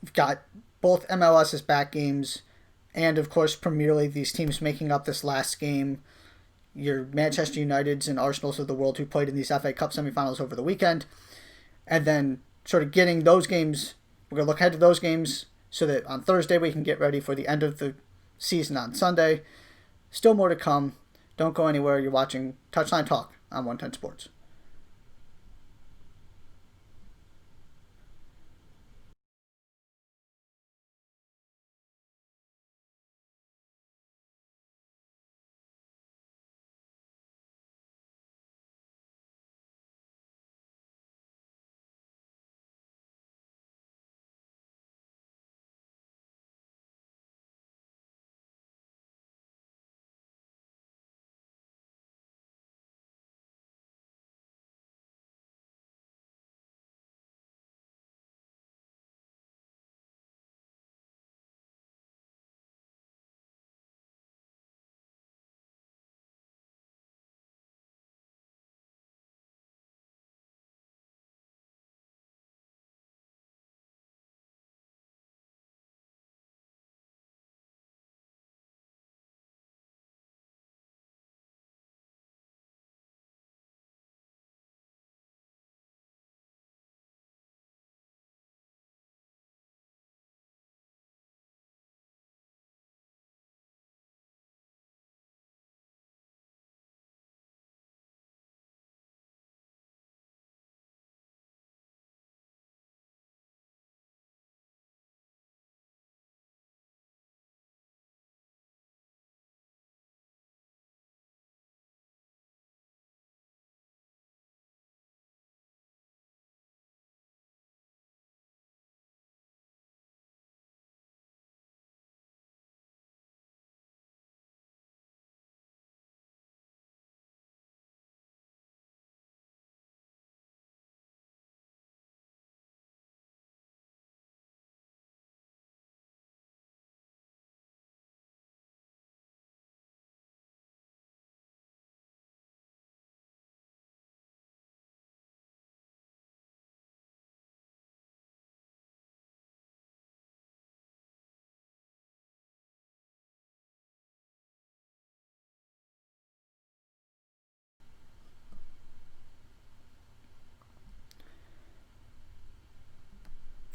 We've got both MLS's back games and, of course, Premier League, these teams making up this last game. Your Manchester Uniteds and Arsenals of the world who played in these FA Cup semifinals over the weekend. And then sort of getting those games, we're going to look ahead to those games so that on Thursday we can get ready for the end of the season on Sunday. Still more to come. Don't go anywhere. You're watching Touchline Talk on 110 Sports.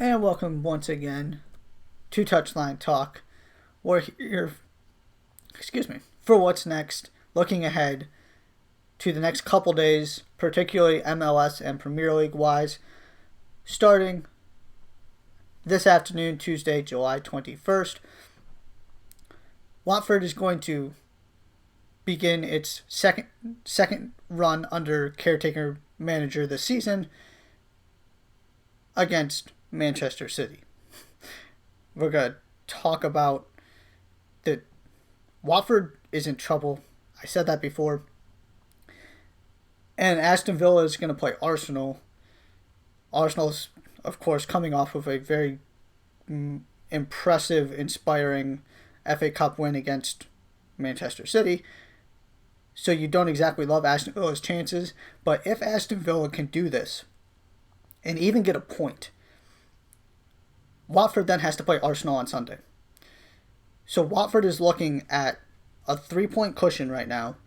And welcome once again to Touchline Talk. We're here, for what's next, looking ahead to the next couple days, particularly MLS and Premier League wise, starting this afternoon, Tuesday, July 21st. Watford is going to begin its second run under caretaker manager this season against Manchester City. We're going to talk about that Watford is in trouble. I said that before. And Aston Villa is going to play Arsenal. Arsenal's, of course, coming off of a very impressive, inspiring FA Cup win against Manchester City. So you don't exactly love Aston Villa's chances. But if Aston Villa can do this and even get a point, Watford then has to play Arsenal on Sunday. So Watford is looking at a 3-point cushion right now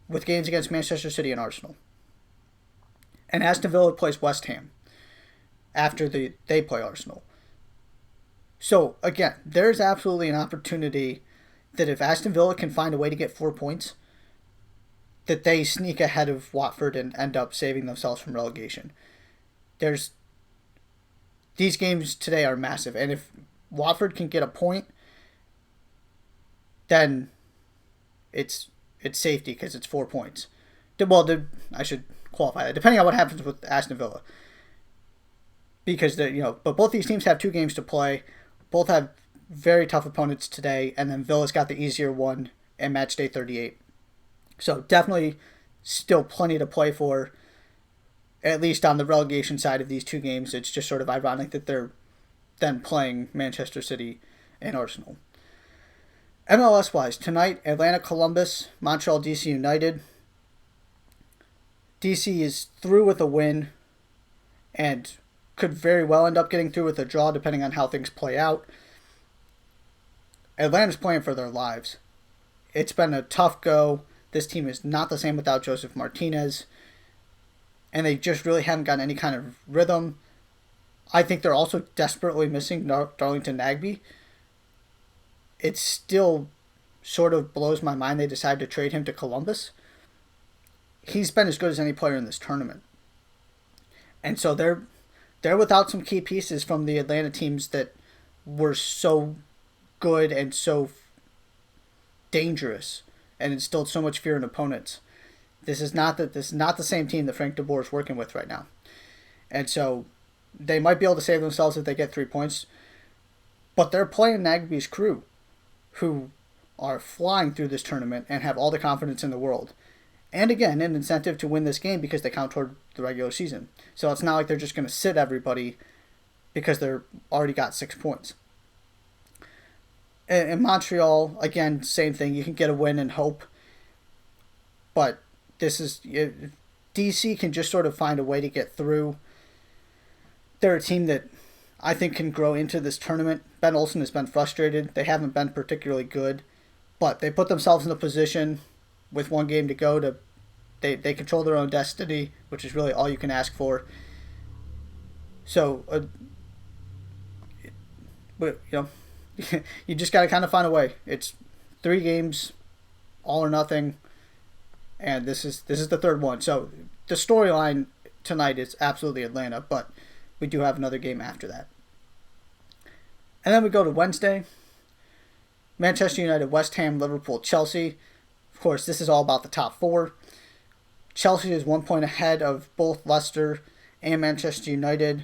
with games against Manchester City and Arsenal. And Aston Villa plays West Ham after they play Arsenal. So again, there's absolutely an opportunity that if Aston Villa can find a way to get 4 points, that they sneak ahead of Watford and end up saving themselves from relegation. These games today are massive, and if Watford can get a point, then it's safety because it's 4 points. Well, I should qualify that, depending on what happens with Aston Villa, because but both these teams have 2 games to play, both have very tough opponents today, and then Villa's got the easier one in match day 38. So definitely still plenty to play for. At least on the relegation side of these 2 games, it's just sort of ironic that they're then playing Manchester City and Arsenal. MLS-wise, tonight, Atlanta Columbus, Montreal DC United. DC is through with a win and could very well end up getting through with a draw depending on how things play out. Atlanta's playing for their lives. It's been a tough go. This team is not the same without Joseph Martinez. And they just really haven't gotten any kind of rhythm. I think they're also desperately missing Darlington Nagbe. It still sort of blows my mind they decided to trade him to Columbus. He's been as good as any player in this tournament. And so they're without some key pieces from the Atlanta teams that were so good and so dangerous and instilled so much fear in opponents. This is not the same team that Frank de Boer is working with right now. And so they might be able to save themselves if they get 3 points. But they're playing Nagbe's crew, who are flying through this tournament and have all the confidence in the world. And again, an incentive to win this game because they count toward the regular season. So it's not like they're just going to sit everybody because they're already got 6 points. In Montreal, again, same thing. You can get a win and hope. But DC can just sort of find a way to get through. They're a team that I think can grow into this tournament. Ben Olsen has been frustrated. They haven't been particularly good. But they put themselves in a position with 1 game to go they control their own destiny, which is really all you can ask for. So, you just got to kind of find a way. It's 3 games, all or nothing. And this is the 3rd one. So the storyline tonight is absolutely Atlanta, but we do have another game after that. And then we go to Wednesday. Manchester United, West Ham, Liverpool, Chelsea. Of course, this is all about the top 4. Chelsea is 1 point ahead of both Leicester and Manchester United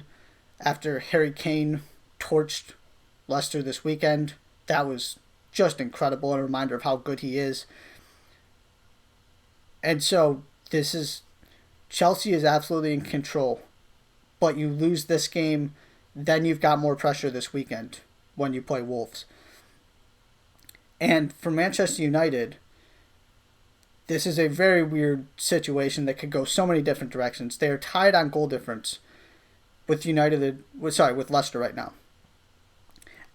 after Harry Kane torched Leicester this weekend. That was just incredible, and a reminder of how good he is. And so Chelsea is absolutely in control. But you lose this game, then you've got more pressure this weekend when you play Wolves. And for Manchester United, this is a very weird situation that could go so many different directions. They are tied on goal difference with Leicester right now.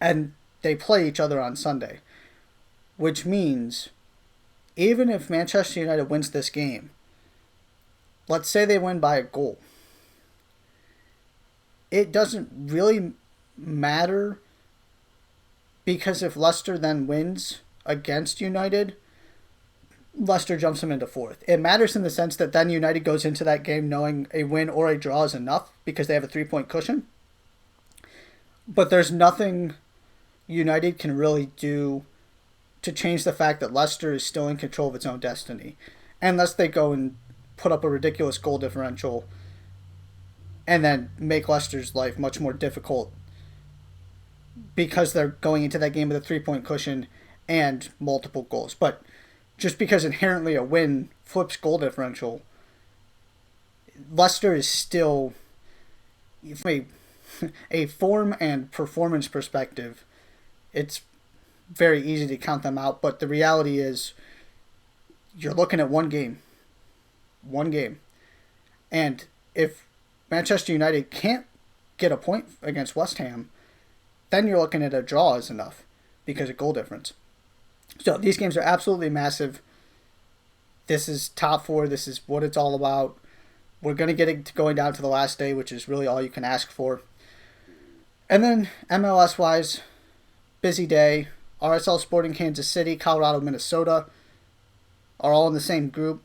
And they play each other on Sunday, which means even if Manchester United wins this game, let's say they win by a goal, it doesn't really matter, because if Leicester then wins against United, Leicester jumps them into fourth. It matters in the sense that then United goes into that game knowing a win or a draw is enough because they have a 3-point cushion. But there's nothing United can really do to change the fact that Leicester is still in control of its own destiny. Unless they go and put up a ridiculous goal differential and then make Leicester's life much more difficult because they're going into that game with a 3-point cushion and multiple goals. But just because inherently a win flips goal differential, Leicester is still, from a form and performance perspective, it's very easy to count them out. But the reality is, you're looking at one game. And if Manchester United can't get a point against West Ham, then you're looking at a draw is enough because of goal difference. So these games are absolutely massive. This is top four. This is what it's all about. We're going to get it going down to the last day, which is really all you can ask for. And then MLS-wise, busy day. RSL Sporting Kansas City, Colorado, Minnesota are all in the same group.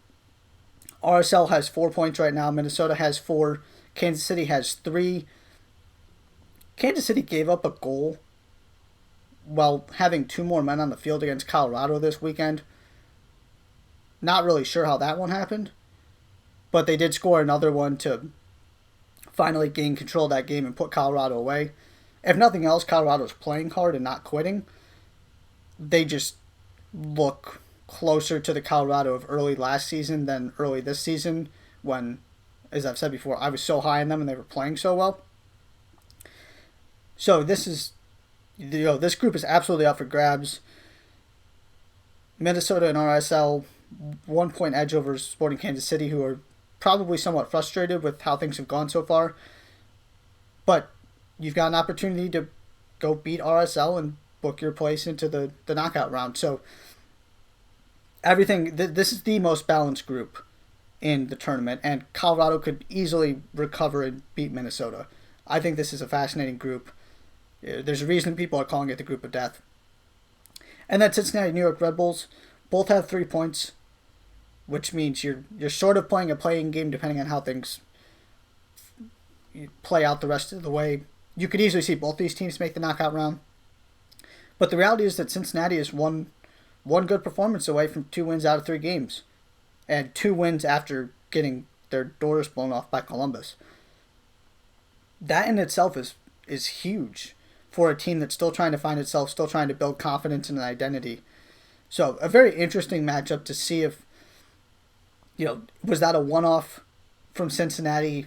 RSL has 4 points right now. Minnesota has 4. Kansas City has 3. Kansas City gave up a goal while having 2 more men on the field against Colorado this weekend. Not really sure how that one happened, but they did score another one to finally gain control of that game and put Colorado away. If nothing else, Colorado's playing hard and not quitting. They just look closer to the Colorado of early last season than early this season when, as I've said before, I was so high on them and they were playing so well. So this group is absolutely up for grabs. Minnesota and RSL, 1 point edge over Sporting Kansas City, who are probably somewhat frustrated with how things have gone so far. But you've got an opportunity to go beat RSL and book your place into the knockout round. So this is the most balanced group in the tournament, and Colorado could easily recover and beat Minnesota. I think this is a fascinating group. There's a reason people are calling it the group of death. And then Cincinnati, New York Red Bulls both have 3 points, which means you're sort of playing a playing game depending on how things play out the rest of the way. You could easily see both these teams make the knockout round. But the reality is that Cincinnati is one good performance away from 2 wins out of 3 games. And 2 wins after getting their doors blown off by Columbus. That in itself is huge for a team that's still trying to find itself, still trying to build confidence and an identity. So a very interesting matchup to see if, was that a one-off from Cincinnati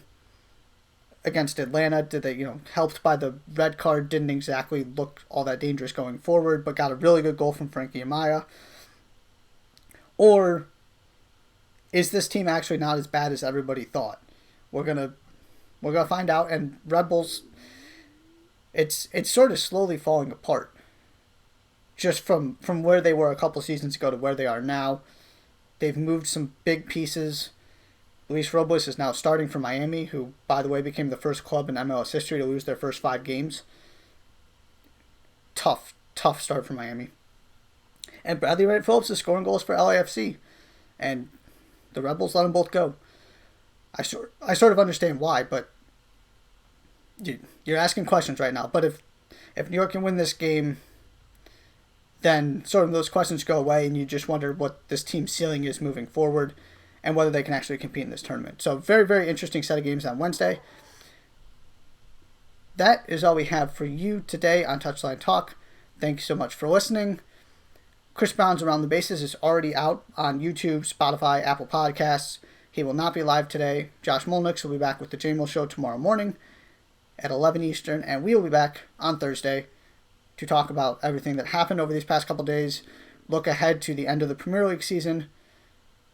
against Atlanta? Did they, helped by the red card, didn't exactly look all that dangerous going forward, but got a really good goal from Frankie Amaya? Or is this team actually not as bad as everybody thought? We're gonna find out. And Red Bulls, it's sort of slowly falling apart. Just from where they were a couple seasons ago to where they are now. They've moved some big pieces. Luis Robles is now starting for Miami, who, by the way, became the first club in MLS history to lose their first 5 games. Tough start for Miami. And Bradley Wright Phillips is scoring goals for LAFC. And the Red Bulls let them both go. I sort of understand why, but you're asking questions right now. But if New York can win this game, then sort of those questions go away, and you just wonder what this team's ceiling is moving forward and whether they can actually compete in this tournament. So very, very interesting set of games on Wednesday. That is all we have for you today on Touchline Talk. Thank you so much for listening. Chris Brown's Around the Bases is already out on YouTube, Spotify, Apple Podcasts. He will not be live today. Josh Molnix will be back with the JMO Show tomorrow morning at 11 Eastern, and we will be back on Thursday to talk about everything that happened over these past couple days, look ahead to the end of the Premier League season,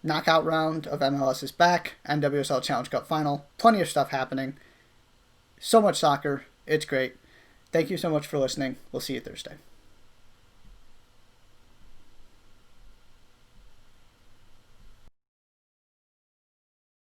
knockout round of MLS is back, NWSL Challenge Cup final, plenty of stuff happening, so much soccer, it's great. Thank you so much for listening. We'll see you Thursday.